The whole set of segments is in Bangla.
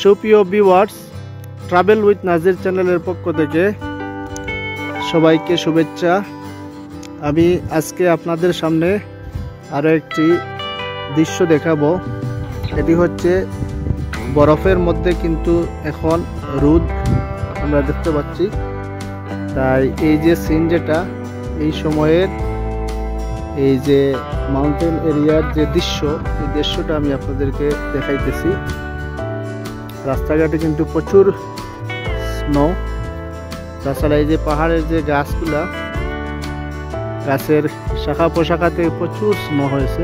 সুপ্রিয় ভিউয়ার্স, ট্রাভেল উইথ নাজির চ্যানেলের পক্ষ থেকে সবাইকে শুভেচ্ছা। আমি আজকে আপনাদের সামনে আরও একটি দৃশ্য দেখাবো। এটি হচ্ছে বরফের মধ্যে, কিন্তু এখন রোদ আমরা দেখতে পাচ্ছি। তাই এই যে সিন, যেটা এই সময়ের এই যে মাউন্টেন এরিয়ার যে দৃশ্য, এই দৃশ্যটা আমি আপনাদেরকে দেখাইতেছি। রাস্তাঘাটে কিন্তু প্রচুর স্নো। তাছাড়া এই যে পাহাড়ের যে গাছগুলা, গাছের শাখা পোশাখাতে প্রচুর স্নো হয়েছে,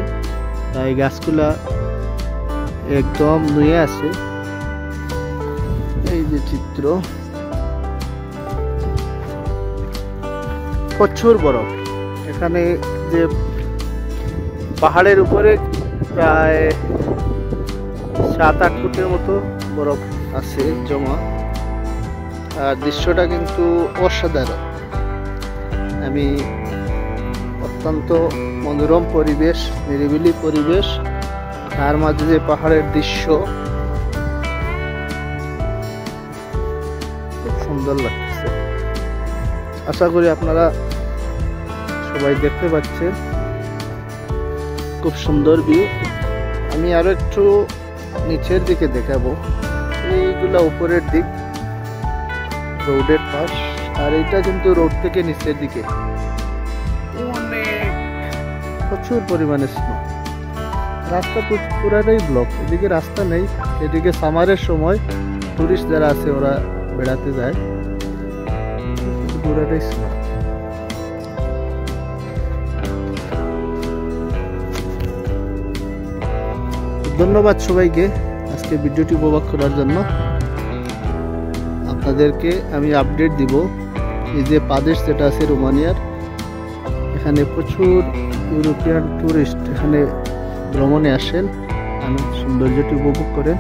তাই গাছগুলা একদম নুয়ে আছে। এই যে চিত্র, প্রচুর বরফ। এখানে যে পাহাড়ের উপরে প্রায় 7-8 ফুটের মতো বরফ আছে জমা। আর দৃশ্যটা কিন্তু অসাধারণ। আমি অত্যন্ত মনোরম পরিবেশ, নিরিবিলি পরিবেশ, তার মাঝে যে পাহাড়ের দৃশ্য, খুব সুন্দর লাগছে। আশা করি আপনারা সবাই দেখতে পাচ্ছেন, খুব সুন্দর ভিউ। আমি আরো একটু নিচের দিকে দেখাবো। এইগুলা উপরের দিক, রোডের পাশ, আর এটা কিন্তু রোড থেকে নিচের দিকে অনেক প্রচুর পরিমাণে স্নো। রাস্তা পুরাটাই ব্লক, এদিকে রাস্তা নেই। এদিকে সামারের সময় টুরিস্ট যারা আছে ওরা বেড়াতে যায়, পুরাটাই স্নো। ধন্যবাদ সবাইকে আজকে ভিডিওটি উপভোগ করার জন্য। আপনাদেরকে আমি আপডেট দিব। এই যে প্রদেশ যেটা আছে রোমানিয়ার, এখানে প্রচুর ইউরোপিয়ান টুরিস্ট এখানে ভ্রমণে আসেন, সৌন্দর্যটি উপভোগ করেন।